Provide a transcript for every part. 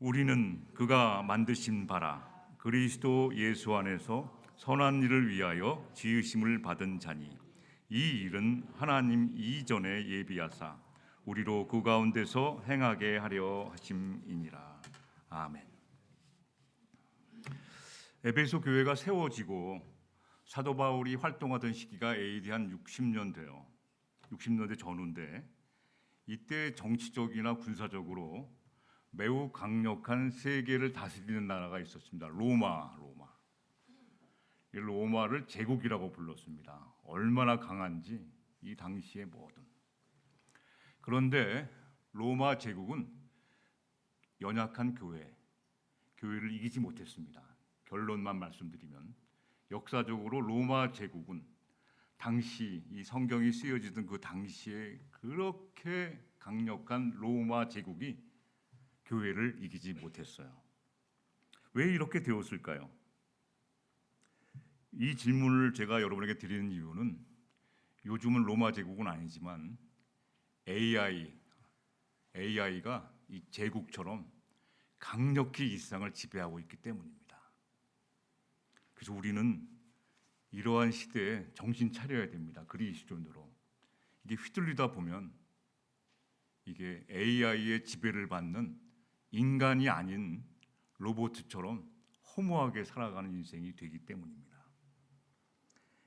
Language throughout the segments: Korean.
우리는 그가 만드신 바라 그리스도 예수 안에서 선한 일을 위하여 지으심을 받은 자니 이 일은 하나님 이전에 예비하사 우리로 그 가운데서 행하게 하려 하심이니라. 아멘. 에베소 교회가 세워지고 사도 바울이 활동하던 시기가 AD 한 60년대 전후인데, 이때 정치적이나 군사적으로 매우 강력한 세계를 다스리는 나라가 있었습니다. 로마. 이 로마를 제국이라고 불렀습니다. 얼마나 강한지 이 당시에 뭐든. 그런데 로마 제국은 연약한 교회를 이기지 못했습니다. 결론만 말씀드리면 역사적으로 로마 제국은 당시 이 성경이 쓰여지던 그 당시에 그렇게 강력한 로마 제국이 교회를 이기지 못했어요. 왜 이렇게 되었을까요? 이 질문을 제가 여러분에게 드리는 이유는 요즘은 로마 제국은 아니지만 AI가 이 제국처럼 강력히 이 세상을 지배하고 있기 때문입니다. 그래서 우리는 이러한 시대에 정신 차려야 됩니다. 그리스도인으로. 이게 휘둘리다 보면 이게 AI의 지배를 받는 인간이 아닌 로봇처럼 허무하게 살아가는 인생이 되기 때문입니다.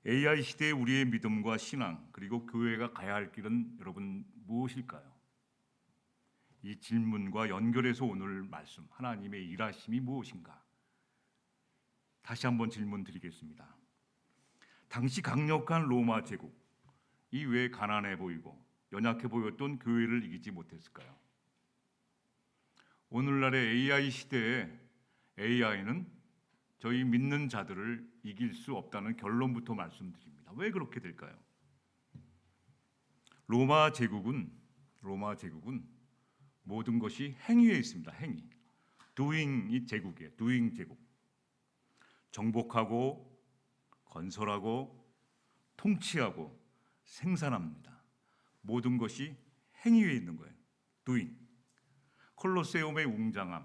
AI 시대의 우리의 믿음과 신앙 그리고 교회가 가야 할 길은 여러분 무엇일까요? 이 질문과 연결해서 오늘 말씀 하나님의 일하심이 무엇인가? 다시 한번 질문 드리겠습니다. 당시 강력한 로마 제국, 이 왜 가난해 보이고 연약해 보였던 교회를 이기지 못했을까요? 오늘날의 AI 시대에 AI는 저희 믿는 자들을 이길 수 없다는 결론부터 말씀드립니다. 왜 그렇게 될까요? 로마 제국은 모든 것이 행위에 있습니다. 행위. doing이 제국이에요. doing 제국. 정복하고 건설하고 통치하고 생산합니다. 모든 것이 행위에 있는 거예요. doing. 콜로세움의 웅장함,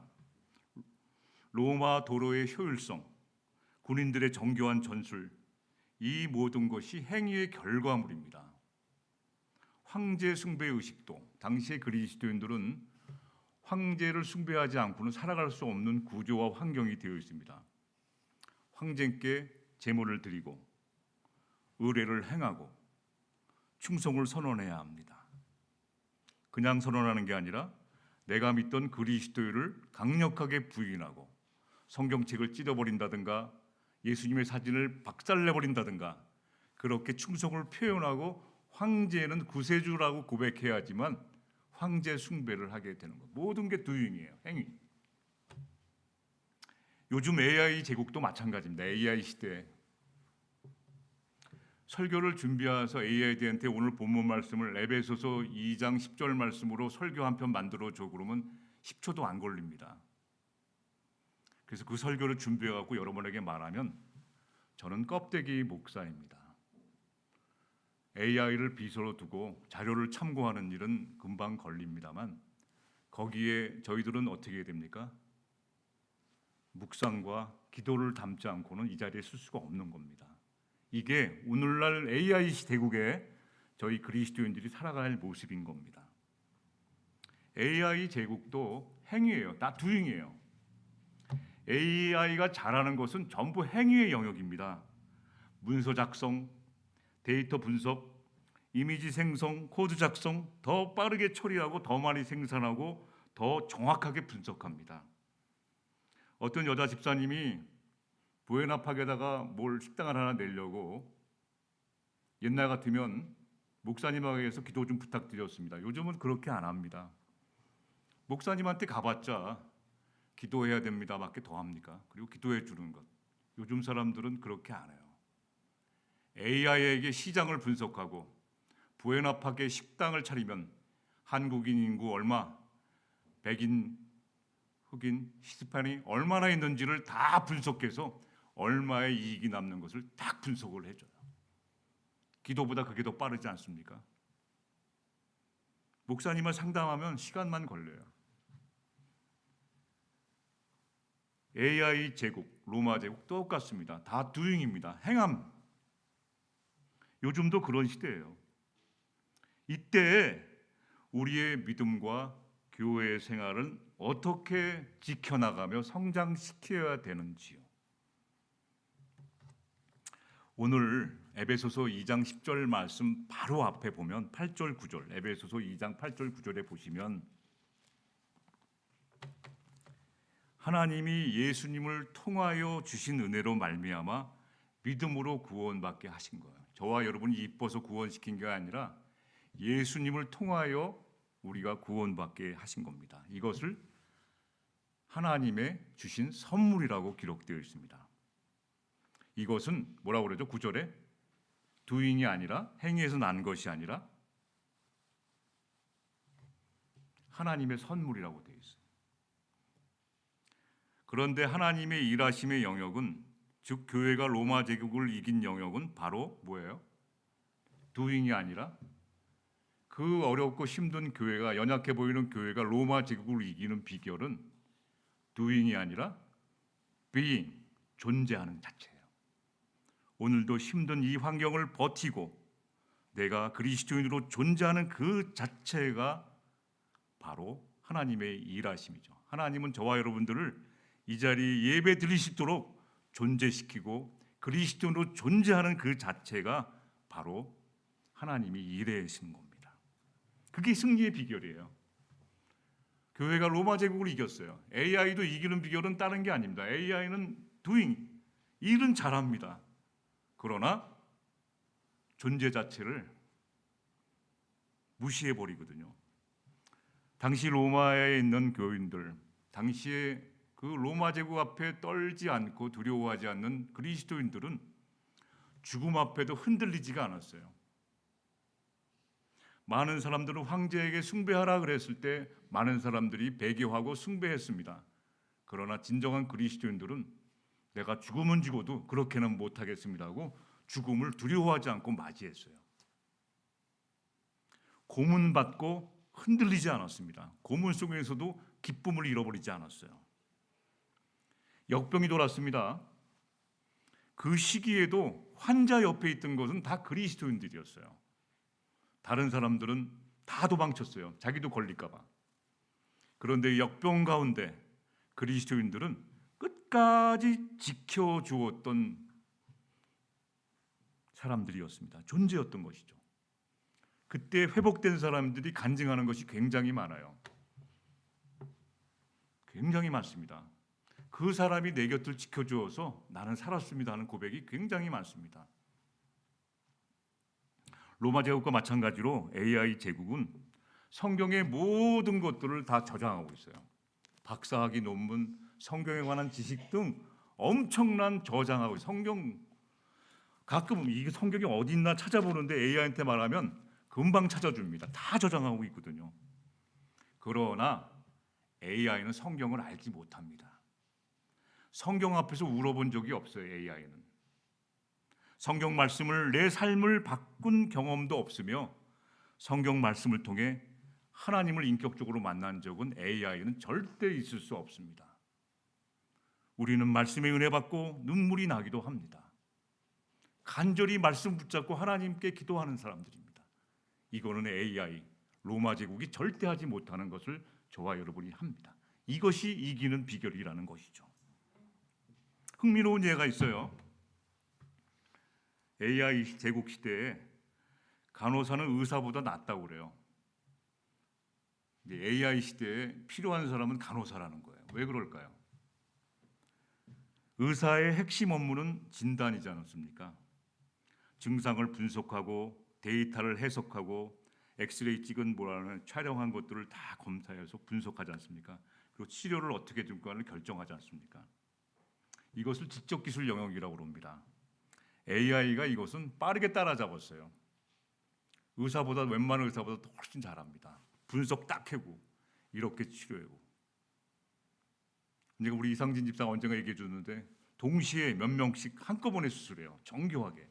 로마 도로의 효율성, 군인들의 정교한 전술, 이 모든 것이 행위의 결과물입니다. 황제 숭배 의식도, 당시의 그리스도인들은 황제를 숭배하지 않고는 살아갈 수 없는 구조와 환경이 되어 있습니다. 황제께 제물을 드리고 의례를 행하고 충성을 선언해야 합니다. 그냥 선언하는 게 아니라 내가 믿던 그리스도를 강력하게 부인하고 성경책을 찢어버린다든가 예수님의 사진을 박살내버린다든가 그렇게 충성을 표현하고 황제는 구세주라고 고백해야지만 황제 숭배를 하게 되는 것. 모든 게 doing이에요. 행위. 요즘 AI 제국도 마찬가지입니다. AI 시대. 설교를 준비해서 AI한테 오늘 본문 말씀을 에베소서 2장 10절 말씀으로 설교 한 편 만들어줘 그러면 10초도 안 걸립니다. 그래서 그 설교를 준비해갖고 여러분에게 말하면 저는 껍데기 목사입니다. AI를 비서로 두고 자료를 참고하는 일은 금방 걸립니다만 거기에 저희들은 어떻게 해야 됩니까? 묵상과 기도를 담지 않고는 이 자리에 쓸 수가 없는 겁니다. 이게 오늘날 AI 대국에 저희 그리스도인들이 살아갈 모습인 겁니다. AI 제국도 행위예요. 다 doing이에요. AI가 잘하는 것은 전부 행위의 영역입니다. 문서 작성, 데이터 분석, 이미지 생성, 코드 작성, 더 빠르게 처리하고 더 많이 생산하고 더 정확하게 분석합니다. 어떤 여자 집사님이 부에나팍에다가 뭘 식당을 하나 내려고 옛날 같으면 목사님에게서 기도 좀 부탁드렸습니다. 요즘은 그렇게 안 합니다. 목사님한테 가봤자 기도해야 됩니다 밖에 더 합니까? 그리고 기도해 주는 것. 요즘 사람들은 그렇게 안 해요. AI에게 시장을 분석하고 부에나팍에 식당을 차리면 한국인 인구 얼마, 백인, 흑인, 히스파닉이 얼마나 있는지를 다 분석해서 얼마의 이익이 남는 것을 딱 분석을 해줘요. 기도보다 그게 더 빠르지 않습니까? 목사님을 상담하면 시간만 걸려요. AI 제국, 로마 제국 똑같습니다. 다 doing입니다. 행함. 요즘도 그런 시대예요. 이때 우리의 믿음과 교회 생활은 어떻게 지켜나가며 성장시켜야 되는지요. 오늘 에베소서 2장 10절 말씀 바로 앞에 보면 8절 9절, 에베소서 2장 8절 9절에 보시면 하나님이 예수님을 통하여 주신 은혜로 말미암아 믿음으로 구원받게 하신 거예요. 저와 여러분이 이뻐서 구원시킨 게 아니라 예수님을 통하여 우리가 구원받게 하신 겁니다. 이것을 하나님의 주신 선물이라고 기록되어 있습니다. 이것은 뭐라고 그러죠? 9절에 doing이 아니라, 행위에서 난 것이 아니라 하나님의 선물이라고 되어 있어요. 그런데 하나님의 일하심의 영역은, 즉 교회가 로마 제국을 이긴 영역은 바로 뭐예요? doing이 아니라, 그 어렵고 힘든 교회가, 연약해 보이는 교회가 로마 제국을 이기는 비결은 doing이 아니라 being, 존재하는 자체예요. 오늘도 힘든 이 환경을 버티고 내가 그리스도인으로 존재하는 그 자체가 바로 하나님의 일하심이죠. 하나님은 저와 여러분들을 이 자리에 예배 드릴 수 있도록 존재시키고 그리스도인으로 존재하는 그 자체가 바로 하나님이 일하시는 겁니다. 그게 승리의 비결이에요. 교회가 로마 제국을 이겼어요. AI도 이기는 비결은 다른 게 아닙니다. AI는 doing, 일은 잘합니다. 그러나 존재 자체를 무시해버리거든요. 당시 로마에 있는 교인들, 당시에 그 로마 제국 앞에 떨지 않고 두려워하지 않는 그리스도인들은 죽음 앞에도 흔들리지가 않았어요. 많은 사람들은 황제에게 숭배하라 그랬을 때 많은 사람들이 배교하고 숭배했습니다. 그러나 진정한 그리스도인들은 내가 죽으면 죽어도 그렇게는 못하겠습니다 하고 죽음을 두려워하지 않고 맞이했어요. 고문받고 흔들리지 않았습니다. 고문 속에서도 기쁨을 잃어버리지 않았어요. 역병이 돌았습니다. 그 시기에도 환자 옆에 있던 것은 다 그리스도인들이었어요. 다른 사람들은 다 도망쳤어요. 자기도 걸릴까 봐. 그런데 역병 가운데 그리스도인들은 끝까지 지켜주었던 사람들이었습니다. 존재였던 것이죠. 그때 회복된 사람들이 간증하는 것이 굉장히 많아요. 굉장히 많습니다. 그 사람이 내 곁을 지켜주어서 나는 살았습니다 하는 고백이 굉장히 많습니다. 로마 제국과 마찬가지로 AI 제국은 성경의 모든 것들을 다 저장하고 있어요. 박사학위 논문, 성경에 관한 지식 등 엄청난 저장하고 있어요. 성경 가끔 이게 성경이 어디 있나 찾아보는데 AI한테 말하면 금방 찾아줍니다. 다 저장하고 있거든요. 그러나 AI는 성경을 알지 못합니다. 성경 앞에서 울어본 적이 없어요. AI는 성경 말씀을 내 삶을 바꾼 경험도 없으며 성경 말씀을 통해 하나님을 인격적으로 만난 적은 AI는 절대 있을 수 없습니다. 우리는 말씀의 은혜 받고 눈물이 나기도 합니다. 간절히 말씀 붙잡고 하나님께 기도하는 사람들입니다. 이거는 AI, 로마 제국이 절대 하지 못하는 것을 저와 여러분이 합니다. 이것이 이기는 비결이라는 것이죠. 흥미로운 예가 있어요. AI 제국 시대에 간호사는 의사보다 낫다고 그래요. AI 시대에 필요한 사람은 간호사라는 거예요. 왜 그럴까요? 의사의 핵심 업무는 진단이지 않습니까? 증상을 분석하고 데이터를 해석하고 엑스레이 찍은 뭐라는 촬영한 것들을 다 검사해서 분석하지 않습니까? 그리고 치료를 어떻게 줄까를 결정하지 않습니까? 이것을 지적 기술 영역이라고 합니다. AI가 이것은 빠르게 따라잡았어요. 웬만한 의사보다 훨씬 잘합니다. 분석 딱 하고 이렇게 치료하고. 우리 이상진 집사가 언젠가 얘기해 줬는데 동시에 몇 명씩 한꺼번에 수술해요. 정교하게.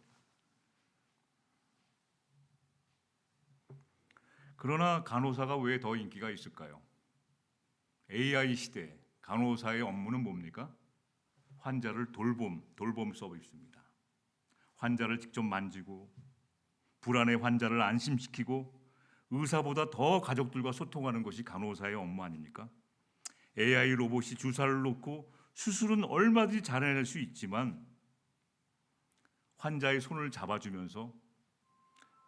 그러나 간호사가 왜 더 인기가 있을까요? AI 시대 간호사의 업무는 뭡니까? 환자를 돌봄 서비스입니다. 환자를 직접 만지고 불안의 환자를 안심시키고 의사보다 더 가족들과 소통하는 것이 간호사의 업무 아닙니까? AI 로봇이 주사를 놓고 수술은 얼마든지 잘해낼 수 있지만 환자의 손을 잡아주면서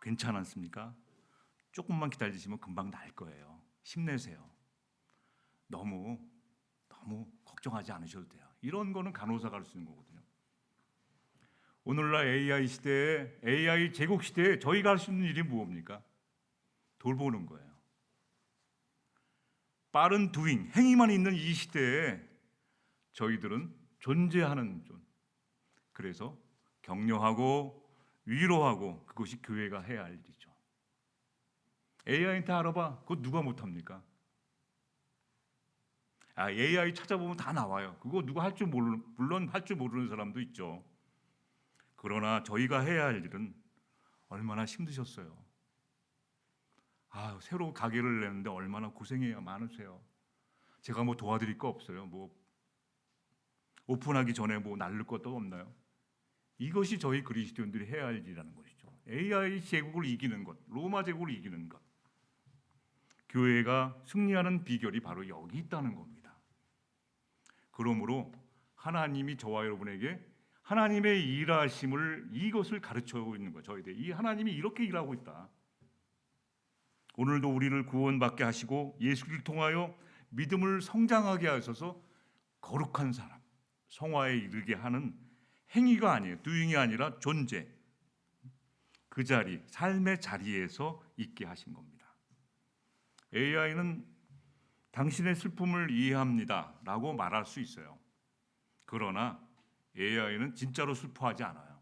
괜찮았습니까? 조금만 기다리시면 금방 날 거예요. 힘내세요. 너무 걱정하지 않으셔도 돼요. 이런 거는 간호사가 할 수 있는 거거든요. 오늘날 AI 시대에, AI 제국 시대에 저희가 할 수 있는 일이 무엇입니까? 돌보는 거예요. 빠른 두잉, 행위만 있는 이 시대에 저희들은 존재하는 존. 그래서 격려하고 위로하고 그것이 교회가 해야 할 일이죠. AI한테 알아봐. 그거 누가 못합니까? AI 찾아보면 다 나와요. 그거 누가 할 줄 모르는, 물론 할 줄 모르는 사람도 있죠. 그러나 저희가 해야 할 일은 얼마나 힘드셨어요. 새로 가게를 내는데 얼마나 고생이 많으세요. 제가 뭐 도와드릴 거 없어요. 뭐 오픈하기 전에 뭐 날릴 것도 없나요? 이것이 저희 그리스도인들이 해야 할 일이라는 것이죠. AI 제국을 이기는 것, 로마 제국을 이기는 것. 교회가 승리하는 비결이 바로 여기 있다는 겁니다. 그러므로 하나님이 저와 여러분에게 하나님의 일하심을 이것을 가르쳐주고 있는 거예요. 저희들 이 하나님이 이렇게 일하고 있다. 오늘도 우리를 구원받게 하시고 예수를 통하여 믿음을 성장하게 하셔서 거룩한 사람, 성화에 이르게 하는 행위가 아니에요. doing이 아니라 존재. 그 자리, 삶의 자리에서 있게 하신 겁니다. AI는 당신의 슬픔을 이해합니다 라고 말할 수 있어요. 그러나 AI는 진짜로 슬퍼하지 않아요.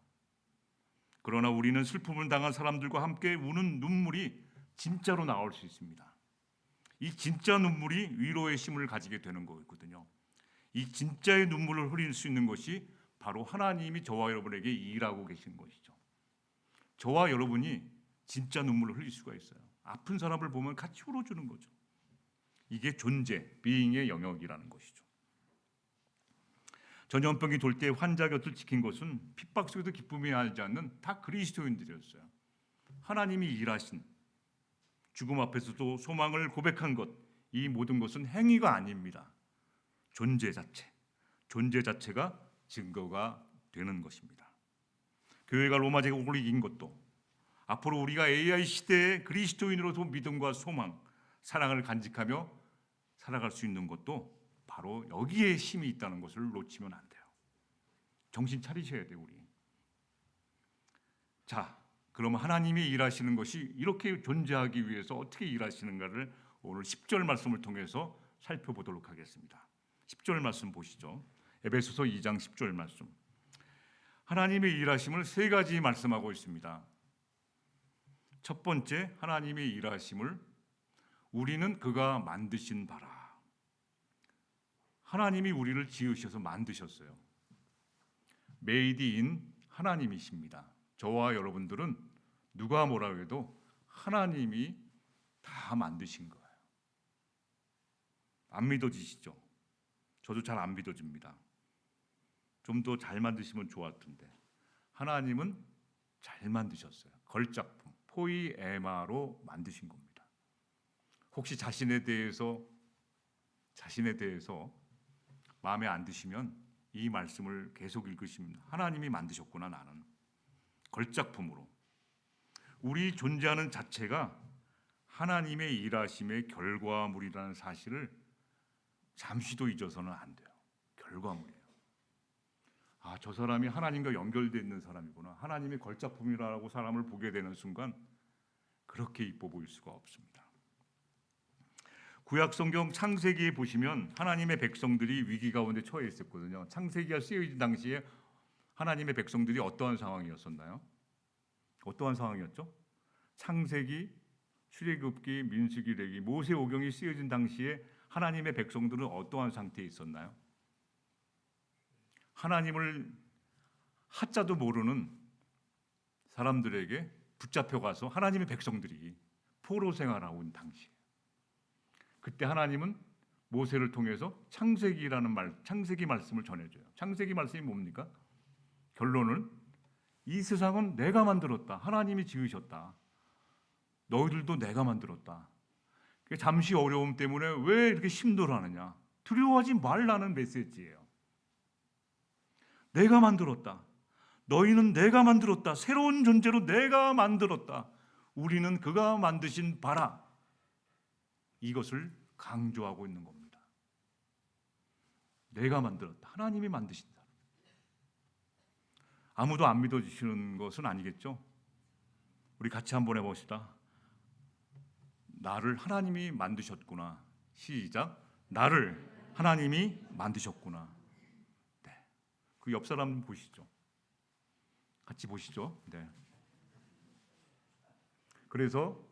그러나 우리는 슬픔을 당한 사람들과 함께 우는 눈물이 진짜로 나올 수 있습니다. 이 진짜 눈물이 위로의 힘을 가지게 되는 거거든요. 이 진짜의 눈물을 흘릴 수 있는 것이 바로 하나님이 저와 여러분에게 일하고 계신 것이죠. 저와 여러분이 진짜 눈물을 흘릴 수가 있어요. 아픈 사람을 보면 같이 울어주는 거죠. 이게 존재, being의 영역이라는 것이죠. 전염병이 돌 때 환자 곁을 지킨 것은 핍박 속에도 기쁨이 알지 않는 다 그리스도인들이었어요. 하나님이 일하신 죽음 앞에서도 소망을 고백한 것, 이 모든 것은 행위가 아닙니다. 존재 자체가 증거가 되는 것입니다. 교회가 로마 제국을 이긴 것도 앞으로 우리가 AI 시대에 그리스도인으로서 믿음과 소망, 사랑을 간직하며 살아갈 수 있는 것도 바로 여기에 힘이 있다는 것을 놓치면 안 돼요. 정신 차리셔야 돼요, 우리. 자, 그러면 하나님이 일하시는 것이 이렇게 존재하기 위해서 어떻게 일하시는가를 오늘 10절 말씀을 통해서 살펴보도록 하겠습니다. 10절 말씀 보시죠. 에베소서 2장 10절 말씀. 하나님의 일하심을 세 가지 말씀하고 있습니다. 첫 번째, 하나님의 일하심을 우리는 그가 만드신 바라. 하나님이 우리를 지으셔서 만드셨어요. Made in 하나님이십니다. 저와 여러분들은 누가 뭐라 해도 하나님이 다 만드신 거예요. 안 믿어지시죠? 저도 잘 안 믿어집니다. 좀 더 잘 만드시면 좋을 텐데 하나님은 잘 만드셨어요. 걸작품, 포이에마로 만드신 겁니다. 혹시 자신에 대해서 마음에 안 드시면 이 말씀을 계속 읽으시면 하나님이 만드셨구나. 나는 걸작품으로 우리 존재하는 자체가 하나님의 일하심의 결과물이라는 사실을 잠시도 잊어서는 안 돼요. 결과물이에요. 저 사람이 하나님과 연결되어 있는 사람이구나. 하나님의 걸작품이라고 사람을 보게 되는 순간 그렇게 이뻐 보일 수가 없습니다. 구약 성경 창세기에 보시면 하나님의 백성들이 위기 가운데 처해 있었거든요. 창세기가 쓰여진 당시에 하나님의 백성들이 어떠한 상황이었었나요? 어떠한 상황이었죠? 창세기, 출애굽기, 민수기, 레위, 모세오경이 쓰여진 당시에 하나님의 백성들은 어떠한 상태에 있었나요? 하나님을 하자도 모르는 사람들에게 붙잡혀가서 하나님의 백성들이 포로 생활하고 있는 당시에 그때 하나님은 모세를 통해서 창세기 말씀을 전해줘요. 창세기 말씀이 뭡니까? 결론은 이 세상은 내가 만들었다. 하나님이 지으셨다. 너희들도 내가 만들었다. 잠시 어려움 때문에 왜 이렇게 힘들어하느냐? 두려워하지 말라는 메시지예요. 내가 만들었다. 너희는 내가 만들었다. 새로운 존재로 내가 만들었다. 우리는 그가 만드신 바라. 이것을 강조하고 있는 겁니다. 내가 만들었다. 하나님이 만드신다. 아무도 안 믿어주시는 것은 아니겠죠? 우리 같이 한번 해봅시다. 나를 하나님이 만드셨구나. 시작. 나를 하나님이 만드셨구나. 네. 그 옆 사람 보시죠. 같이 보시죠. 네. 그래서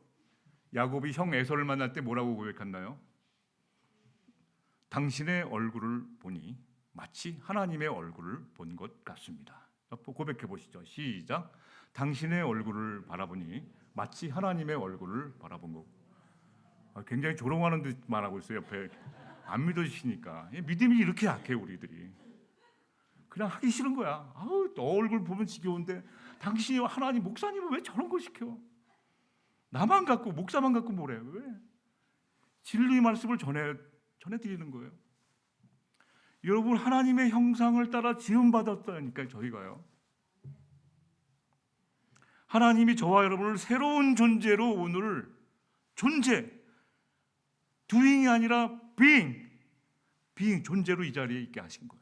야곱이 형 에서를 만날 때 뭐라고 고백했나요? 당신의 얼굴을 보니 마치 하나님의 얼굴을 본 것 같습니다. 고백해 보시죠. 시작. 당신의 얼굴을 바라보니 마치 하나님의 얼굴을 바라본 것. 굉장히 조롱하는 듯 말하고 있어요. 옆에 안 믿어주시니까. 믿음이 이렇게 약해 우리들이. 그냥 하기 싫은 거야. 아우, 너 얼굴 보면 지겨운데 당신이 하나님 목사님은 왜 저런 거 시켜? 나만 갖고 목사만 갖고 뭐래? 왜? 진리 말씀을 전해드리는 거예요. 여러분 하나님의 형상을 따라 지음받았다니까 저희가요. 하나님이 저와 여러분을 새로운 존재로 오늘 존재 doing이 아니라 being 존재로 이 자리에 있게 하신 거예요.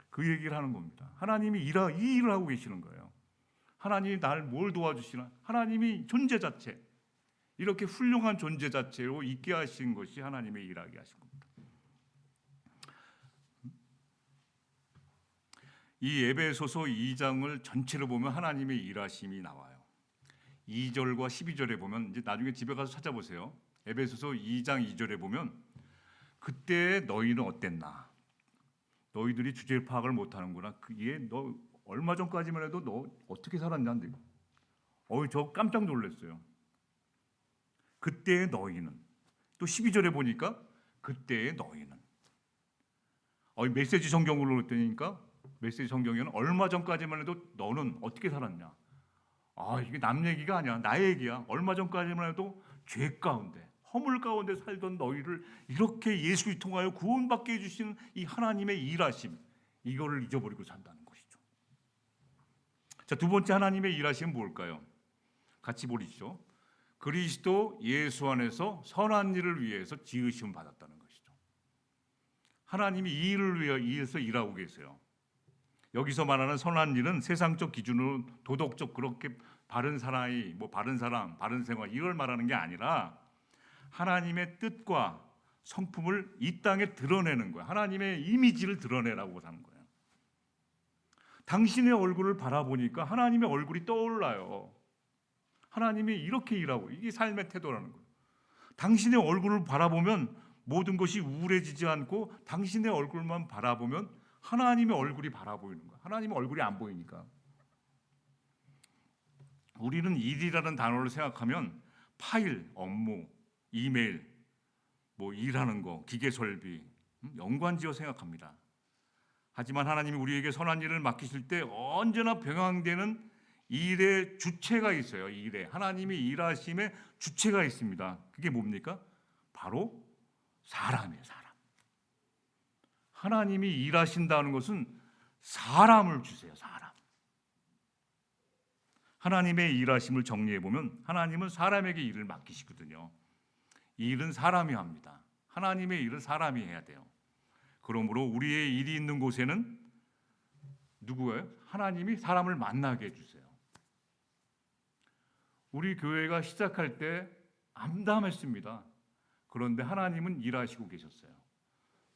그 얘기를 하는 겁니다. 하나님이 이 일을 하고 계시는 거예요. 하나님이 날 뭘 도와주시나? 하나님이 존재 자체 이렇게 훌륭한 존재 자체로 있게 하신 것이 하나님의 일하게 하신 겁니다. 이 에베소서 2장을 전체로 보면 하나님의 일하심이 나와요. 2절과 12절에 보면 이제 나중에 집에 가서 찾아보세요. 에베소서 2장 2절에 보면 그때 너희는 어땠나? 너희들이 주제 파악을 못하는구나. 너 얼마 전까지만 해도 너 어떻게 살았냐는데, 저 깜짝 놀랐어요. 그때의 너희는 또 12절에 보니까 그때의 너희는 메시지 성경으로 그랬더니까 메시지 성경에는 얼마 전까지만 해도 너는 어떻게 살았냐? 이게 남 얘기가 아니야. 나의 얘기야. 얼마 전까지만 해도 죄 가운데 허물 가운데 살던 너희를 이렇게 예수를 통하여 구원받게 해주시는 이 하나님의 일하심, 이거를 잊어버리고 산다는 것이죠. 자, 두 번째 하나님의 일하심은 뭘까요? 같이 보시죠. 그리스도 예수 안에서 선한 일을 위해서 지으심 받았다는 것이죠. 하나님이 이 일을 위해서 일하고 계세요. 여기서 말하는 선한 일은 세상적 기준으로 도덕적 그렇게 바른 사나이, 바른 사람, 바른 생활 이걸 말하는 게 아니라 하나님의 뜻과 성품을 이 땅에 드러내는 거예요. 하나님의 이미지를 드러내라고 하는 거예요. 당신의 얼굴을 바라보니까 하나님의 얼굴이 떠올라요. 하나님이 이렇게 일하고, 이게 삶의 태도라는 거예요. 당신의 얼굴을 바라보면 모든 것이 우울해지지 않고 당신의 얼굴만 바라보면 하나님의 얼굴이 바라보이는 거예요. 하나님의 얼굴이 안 보이니까. 우리는 일이라는 단어를 생각하면 파일, 업무, 이메일, 일하는 거, 기계 설비, 연관지어 생각합니다. 하지만 하나님이 우리에게 선한 일을 맡기실 때 언제나 병행되는 일의 주체가 있어요. 하나님이 일하심의 주체가 있습니다. 그게 뭡니까? 바로 사람이에요. 사람. 하나님이 일하신다는 것은 사람을 주세요. 사람. 하나님의 일하심을 정리해 보면 하나님은 사람에게 일을 맡기시거든요. 이 일은 사람이 합니다. 하나님의 일은 사람이 해야 돼요. 그러므로 우리의 일이 있는 곳에는 누구예요? 하나님이 사람을 만나게 해주세요. 우리 교회가 시작할 때 암담했습니다. 그런데 하나님은 일하시고 계셨어요.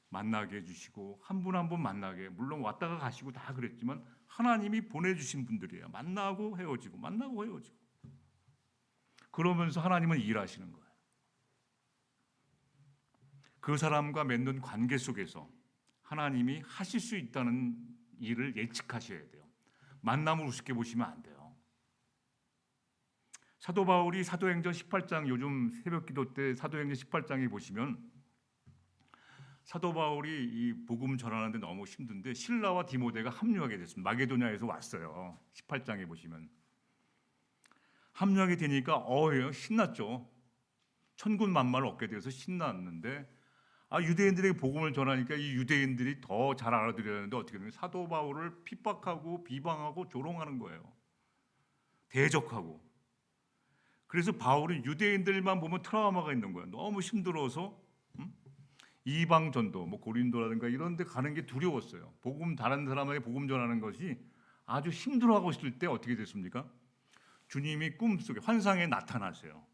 만나게 해주시고 한 분 한 분 만나게, 물론 왔다가 가시고 다 그랬지만 하나님이 보내주신 분들이에요. 만나고 헤어지고 만나고 헤어지고. 그러면서 하나님은 일하시는 거예요. 그 사람과 맺는 관계 속에서 하나님이 하실 수 있다는 일을 예측하셔야 돼요. 만남을 우습게 보시면 안 돼요. 사도 바울이 사도행전 18장, 요즘 새벽기도 때 사도행전 18장에 보시면 사도 바울이 이 복음 전하는데 너무 힘든데 실라와 디모데가 합류하게 됐습니다. 마게도냐에서 왔어요. 18장에 보시면 합류하게 되니까 신났죠. 천군 만마를 얻게 되어서 신났는데 유대인들에게 복음을 전하니까 이 유대인들이 더 잘 알아들으려는데 어떻게 되면 사도 바울을 핍박하고 비방하고 조롱하는 거예요. 대적하고. 그래서 바울은 유대인들만 보면 트라우마가 있는 거예요. 너무 힘들어서 이방 전도, 고린도라든가 이런 데 가는 게 두려웠어요. 다른 사람에게 복음 전하는 것이 아주 힘들어하고 있을 때 어떻게 됐습니까? 주님이 꿈속에 환상에 나타나세요.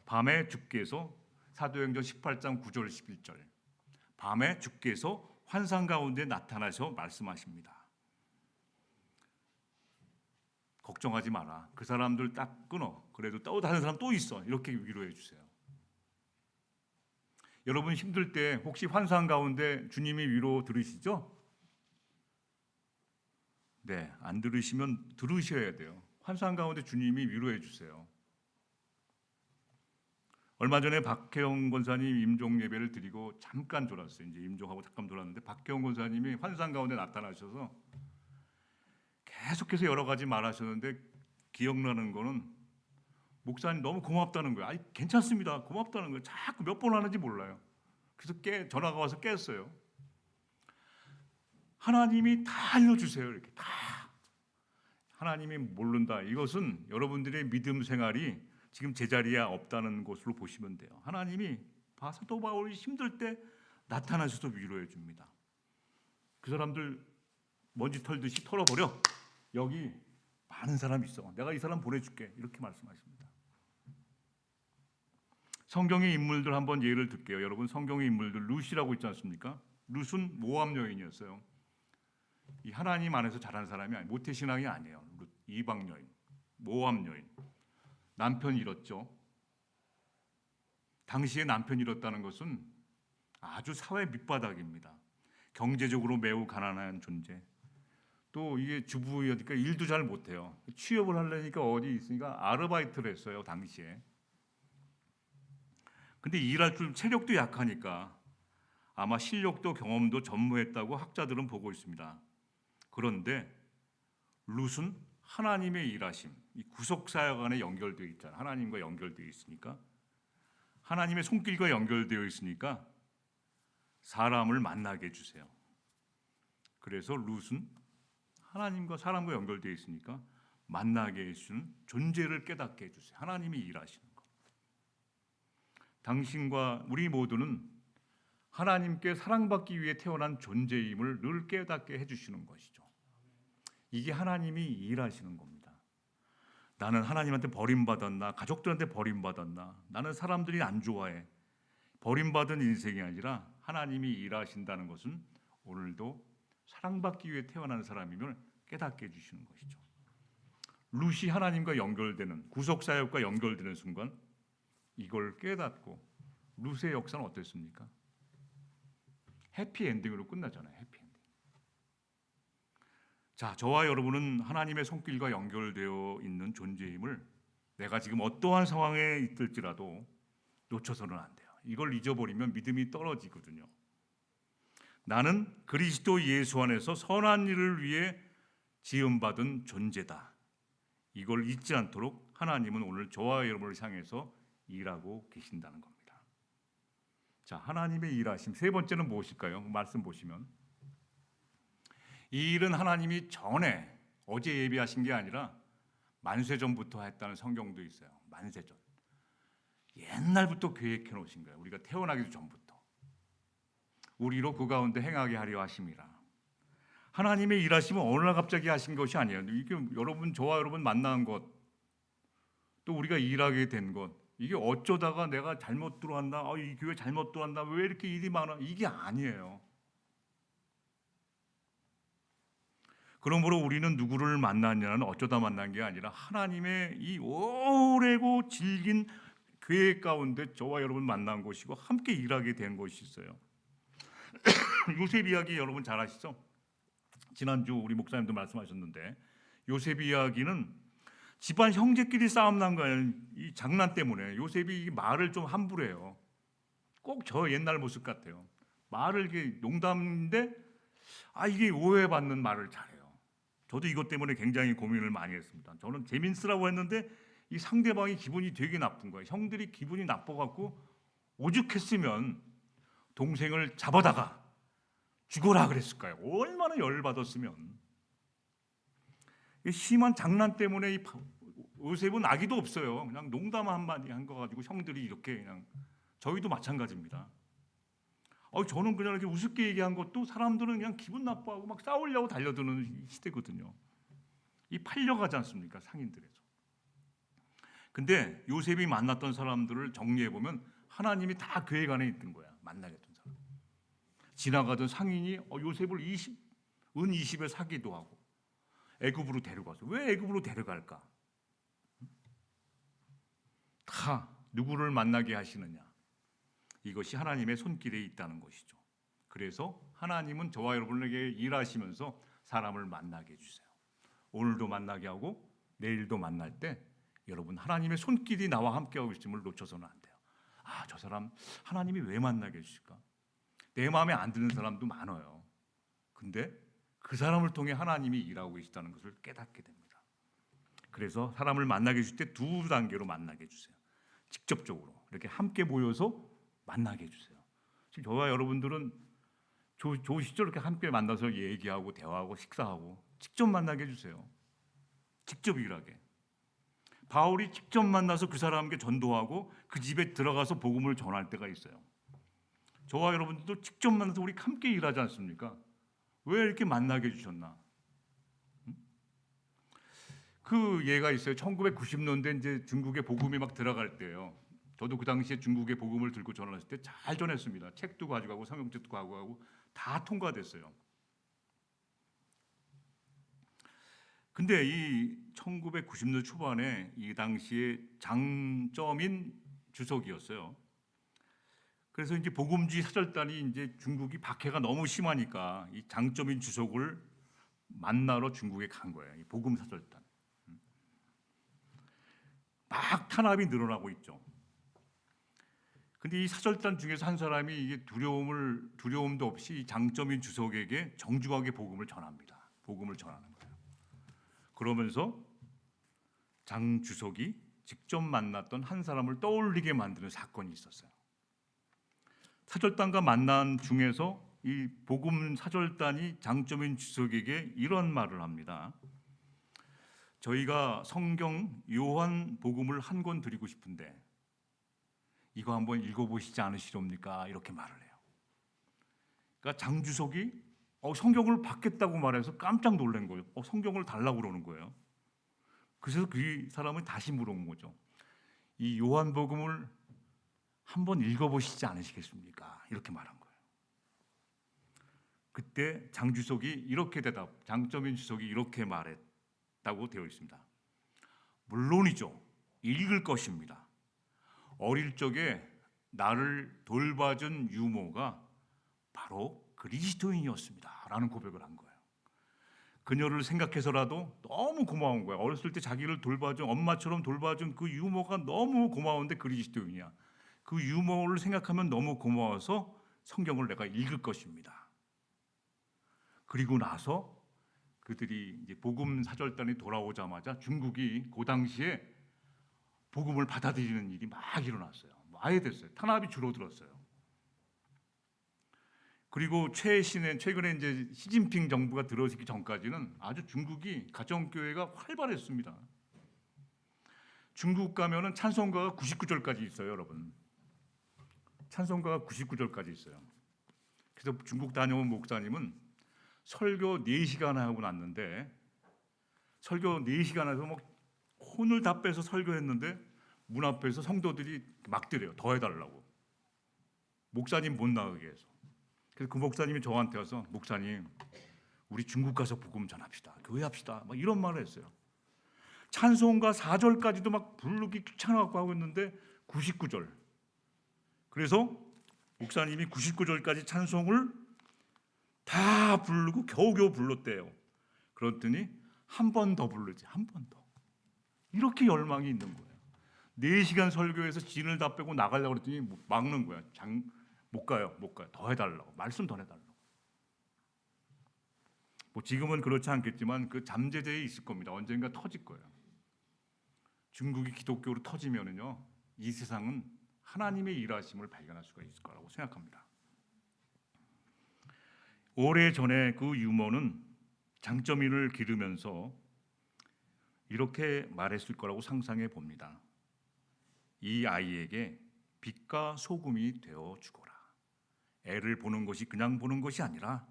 밤에 주께서 사도행전 18장 9절 11절 밤에 주께서 환상 가운데 나타나셔 말씀하십니다. 걱정하지 마라. 그 사람들 딱 끊어. 그래도 또 다른 사람 또 있어. 이렇게 위로해 주세요. 여러분 힘들 때 혹시 환상 가운데 주님이 위로 들으시죠? 네, 안 들으시면 들으셔야 돼요. 환상 가운데 주님이 위로해 주세요. 얼마 전에 박혜영 권사님 임종 예배를 드리고 잠깐 돌았어요. 이제 임종하고 잠깐 돌았는데 박혜영 권사님이 환상 가운데 나타나셔서 계속해서 여러 가지 말하셨는데 기억나는 거는 목사님 너무 고맙다는 거예요. 괜찮습니다. 고맙다는 거예요. 자꾸 몇 번 하는지 몰라요. 그래서 전화가 와서 깼어요. 하나님이 다 알려주세요. 이렇게 다. 하나님이 모른다. 이것은 여러분들의 믿음 생활이 지금 제자리에 없다는 것으로 보시면 돼요. 하나님이 사도 바울이 힘들 때 나타나셔서 위로해 줍니다. 그 사람들 먼지 털듯이 털어버려. 여기 많은 사람이 있어. 내가 이 사람 보내줄게. 이렇게 말씀하십니다. 성경의 인물들 한번 예를 들게요. 여러분 성경의 인물들 룻이라고 있지 않습니까? 룻은 모압 여인이었어요. 이 하나님 안에서 자란 사람이 아니에요. 모태신앙이 아니에요. 룻, 이방 여인, 모압 여인. 남편 잃었죠. 당시에 남편 잃었다는 것은 아주 사회 밑바닥입니다. 경제적으로 매우 가난한 존재. 또 이게 주부이니까 일도 잘 못해요. 취업을 하려니까 어디 있으니까 아르바이트를 했어요. 당시에. 근데 일할 줄 체력도 약하니까 아마 실력도 경험도 전무했다고 학자들은 보고 있습니다. 그런데 룻은 하나님의 일하심, 이 구속사역 안에 연결되어 있잖아요. 하나님과 연결되어 있으니까 하나님의 손길과 연결되어 있으니까 사람을 만나게 해주세요. 그래서 룻은 하나님과 사람과 연결되어 있으니까 만나게 해주는 존재를 깨닫게 해주세요. 하나님이 일하시는 것. 당신과 우리 모두는 하나님께 사랑받기 위해 태어난 존재임을 늘 깨닫게 해주시는 것이죠. 이게 하나님이 일하시는 겁니다. 나는 하나님한테 버림받았나? 가족들한테 버림받았나? 나는 사람들이 안 좋아해. 버림받은 인생이 아니라 하나님이 일하신다는 것은 오늘도 사랑받기 위해 태어난 사람임을 깨닫게 해주시는 것이죠. 룻이 하나님과 연결되는 구속사역과 연결되는 순간 이걸 깨닫고 룻의 역사는 어땠습니까? 해피엔딩으로 끝나잖아요. 해피엔딩. 자, 저와 여러분은 하나님의 손길과 연결되어 있는 존재임을 내가 지금 어떠한 상황에 있을지라도 놓쳐서는 안 돼요. 이걸 잊어버리면 믿음이 떨어지거든요. 나는 그리스도 예수 안에서 선한 일을 위해 지음받은 존재다. 이걸 잊지 않도록 하나님은 오늘 저와 여러분을 향해서 일하고 계신다는 겁니다. 자, 하나님의 일하심 세 번째는 무엇일까요? 말씀 보시면 이 일은 하나님이 전에 어제 예비하신 게 아니라 만세전부터 했다는 성경도 있어요. 만세전. 옛날부터 계획해 놓으신 거예요. 우리가 태어나기도 전부터. 우리로 그 가운데 행하게 하려 하심이라. 하나님의 일하심은 어느 날 갑자기 하신 것이 아니에요. 이게 저와 여러분 만난 것, 또 우리가 일하게 된 것, 이게 어쩌다가 내가 잘못 들어왔나, 이 교회 잘못 들어왔나, 왜 이렇게 일이 많아, 이게 아니에요. 그러므로 우리는 누구를 만났냐는 어쩌다 만난 게 아니라 하나님의 이 오래고 질긴 계획 가운데 저와 여러분 만난 것이고 함께 일하게 된 것이 있어요. 요셉 이야기 여러분 잘 아시죠? 지난주 우리 목사님도 말씀하셨는데 요셉 이야기는 집안 형제끼리 싸움 난 거예요. 이 장난 때문에 요셉이 이 말을 좀 함부로 해요. 꼭 저 옛날 모습 같아요. 말을 이게 농담인데 이게 오해받는 말을 잘해요. 저도 이것 때문에 굉장히 고민을 많이 했습니다. 저는 재민스라고 했는데 이 상대방이 기분이 되게 나쁜 거예요. 형들이 기분이 나빠갖고 오죽했으면 동생을 잡아다가 죽어라 그랬을까요? 얼마나 열받았으면. 이 심한 장난 때문에 이 요셉은 아기도 없어요. 그냥 농담 한마디 한 거 가지고 형들이 이렇게 그냥, 저희도 마찬가지입니다. 저는 그냥 이렇게 우습게 얘기한 것도 사람들은 그냥 기분 나빠하고 막 싸우려고 달려드는 시대거든요. 이 팔려가지 않습니까? 상인들에서. 근데 요셉이 만났던 사람들을 정리해 보면 하나님이 다 계획 안에 있던 거야. 만나게 했던 사람. 지나가던 상인이 요셉을 은 20에 사기도 하고 애굽으로 데려가서, 왜 애굽으로 데려갈까? 다 누구를 만나게 하시느냐? 이것이 하나님의 손길에 있다는 것이죠. 그래서 하나님은 저와 여러분에게 일하시면서 사람을 만나게 해주세요. 오늘도 만나게 하고 내일도 만날 때 여러분 하나님의 손길이 나와 함께하고 있음을 놓쳐서는 안 돼요. 저 사람 하나님이 왜 만나게 해주실까? 내 마음에 안 드는 사람도 많아요. 근데 그 사람을 통해 하나님이 일하고 계시다는 것을 깨닫게 됩니다. 그래서 사람을 만나게 해줄 때 두 단계로 만나게 해주세요. 직접적으로 이렇게 함께 모여서 만나게 해주세요. 지금 저와 여러분들은 좋으시죠? 이렇게 함께 만나서 얘기하고 대화하고 식사하고 직접 만나게 해주세요. 직접 일하게. 바울이 직접 만나서 그 사람에게 전도하고 그 집에 들어가서 복음을 전할 때가 있어요. 저와 여러분들도 직접 만나서 우리 함께 일하지 않습니까? 왜 이렇게 만나게 해주셨나? 그 예가 있어요. 1990년대 이제 중국에 복음이 막 들어갈 때예요. 저도 그 당시에 중국에 복음을 들고 전화했을 때 잘 전했습니다. 책도 가져가고 성경책도 가져가고 다 통과됐어요. 근데 이 1990년 초반에 이 당시에 장점인 주석이었어요. 그래서 이제 복음주의 사절단이 이제 중국이 박해가 너무 심하니까 이 장점인 주석을 만나러 중국에 간 거예요. 이 복음 사절단. 막 탄압이 늘어나고 있죠. 근데 이 사절단 중에서 한 사람이 이게 두려움도 없이 장점인 주석에게 정중하게 복음을 전합니다. 복음을 전하는 거예요. 그러면서 장 주석이 직접 만났던 한 사람을 떠올리게 만드는 사건이 있었어요. 사절단과 만난 중에서 이 복음 사절단이 장점인 주석에게 이런 말을 합니다. 저희가 성경 요한 복음을 한 권 드리고 싶은데 이거 한번 읽어보시지 않으시렵니까? 이렇게 말을 해요. 그러니까 장주석이 성경을 받겠다고 말해서 깜짝 놀란 거예요. 성경을 달라고 그러는 거예요. 그래서 그 사람은 다시 물어본 거죠. 이 요한복음을 한번 읽어보시지 않으시겠습니까? 이렇게 말한 거예요. 그때 장주석이 이렇게 장점인 주석이 이렇게 말했다고 되어 있습니다. 물론이죠. 읽을 것입니다. 어릴 적에 나를 돌봐준 유모가 바로 그리스도인이었습니다. 라는 고백을 한 거예요. 그녀를 생각해서라도 너무 고마운 거예요. 어렸을 때 자기를 돌봐준, 엄마처럼 돌봐준 그 유모가 너무 고마운데 그리스도인이야. 그 유모를 생각하면 너무 고마워서 성경을 내가 읽을 것입니다. 그리고 나서 그들이 이제 복음 사절단이 돌아오자마자 중국이 그 당시에 복음을 받아들이는 일이 막 일어났어요. 아예 됐어요. 탄압이 줄어들었어요. 그리고 최근에 이제 시진핑 정부가 들어서기 전까지는 아주 중국이 가정교회가 활발했습니다. 중국 가면은 찬송가가 99절까지 있어요, 여러분. 찬송가가 99절까지 있어요. 그래서 중국 다녀온 목사님은 설교 4시간 하고 났는데 설교 4시간 해서 막 혼을 다 빼서 설교했는데 문 앞에서 성도들이 막 들여요. 더 해달라고. 목사님 못 나가게 해서. 그래서 그 목사님이 저한테 와서 목사님 우리 중국 가서 복음 전합시다. 교회합시다. 막 이런 말을 했어요. 찬송가 4절까지도 막 부르기 귀찮아갖고 하고 있는데 99절. 그래서 목사님이 99절까지 찬송을 다 부르고 겨우겨우 불렀대요. 그랬더니 한 번 더 부르지. 한 번 더. 이렇게 열망이 있는 거예요. 4시간 설교해서 진을 다 빼고 나가려고 그랬더니 막는 거야. 못 가요, 못 가요. 더 해달라고, 말씀 더 해달라고. 뭐 지금은 그렇지 않겠지만 그 잠재되어 있을 겁니다. 언젠가 터질 거예요. 중국이 기독교로 터지면은요, 이 세상은 하나님의 일하심을 발견할 수가 있을 거라고 생각합니다. 오래전에 그 유머는 장점인을 기르면서 이렇게 말했을 거라고 상상해 봅니다. 이 아이에게 빛과 소금이 되어 주거라. 애를 보는 것이 그냥 보는 것이 아니라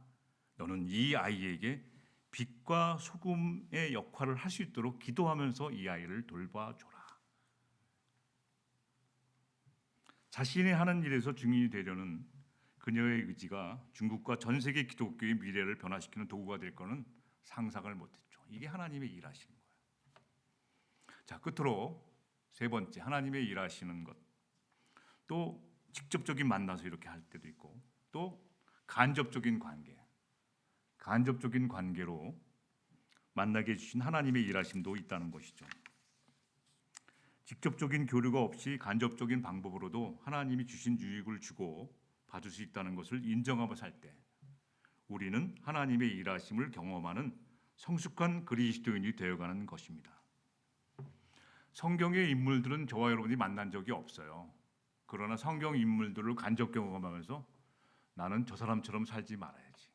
너는 이 아이에게 빛과 소금의 역할을 할 수 있도록 기도하면서 이 아이를 돌봐줘라. 자신이 하는 일에서 증인이 되려는 그녀의 의지가 중국과 전 세계 기독교의 미래를 변화시키는 도구가 될 거는 상상을 못했죠. 이게 하나님의 일하시는 거예요. 자, 끝으로 세 번째, 하나님의 일하시는 것. 또 직접적인 만나서 이렇게 할 때도 있고, 또 간접적인 관계. 간접적인 관계로 만나게 해주신 하나님의 일하심도 있다는 것이죠. 직접적인 교류가 없이 간접적인 방법으로도 하나님이 주신 유익을 주고 받을 수 있다는 것을 인정하며 살 때 우리는 하나님의 일하심을 경험하는 성숙한 그리스도인이 되어가는 것입니다. 성경의 인물들은 저와 여러분이 만난 적이 없어요. 그러나 성경 인물들을 간접 경험하면서 나는 저 사람처럼 살지 말아야지,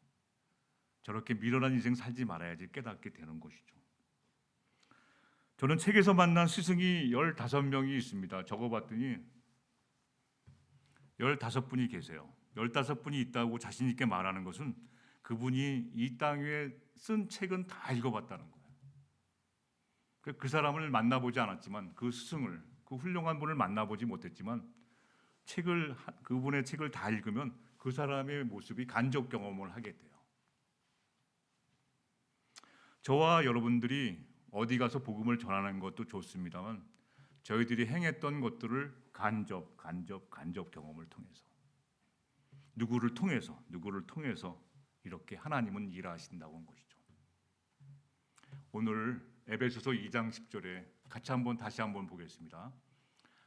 저렇게 미련한 인생 살지 말아야지 깨닫게 되는 것이죠. 저는 책에서 만난 스승이 15명이 있습니다. 적어봤더니 15분이 계세요. 15분이 있다고 자신 있게 말하는 것은 그분이 이 땅 위에 쓴 책은 다 읽어봤다는 거예요. 그 사람을 만나보지 않았지만, 그 스승을, 그 훌륭한 분을 만나보지 못했지만 그분의 책을 다 읽으면 그 사람의 모습이 간접 경험을 하게 돼요. 저와 여러분들이 어디 가서 복음을 전하는 것도 좋습니다만 저희들이 행했던 것들을 간접 경험을 통해서 누구를 통해서 이렇게 하나님은 일하신다고 한 것이죠. 오늘 에베소서 2장 10절에 다시 한번 보겠습니다.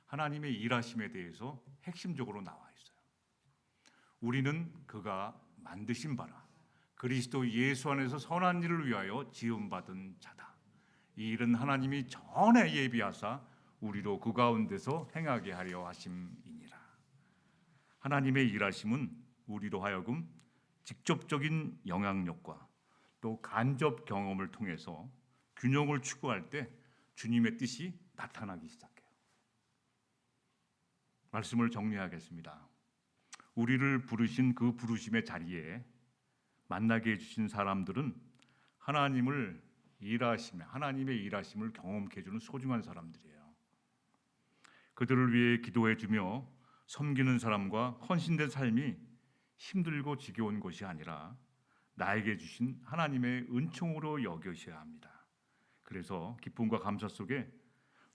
하나님의 일하심에 대해서 핵심적으로 나와 있어요. 우리는 그가 만드신 바라 그리스도 예수 안에서 선한 일을 위하여 지음받은 자다. 이 일은 하나님이 전에 예비하사 우리로 그 가운데서 행하게 하려 하심이니라. 하나님의 일하심은 우리로 하여금 직접적인 영향력과 또 간접 경험을 통해서 균형을 추구할 때 주님의 뜻이 나타나기 시작해요. 말씀을 정리하겠습니다. 우리를 부르신 그 부르심의 자리에 만나게 해주신 사람들은 하나님의 일하심을 경험케 해주는 소중한 사람들이에요. 그들을 위해 기도해주며 섬기는 사람과 헌신된 삶이 힘들고 지겨운 것이 아니라 나에게 주신 하나님의 은총으로 여겨셔야 합니다. 그래서 기쁨과 감사 속에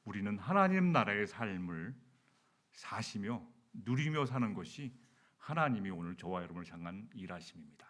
우리는 하나님 나라의 삶을 사시며 누리며 사는 것이 하나님이 오늘 저와 여러분을 향한 일하심입니다.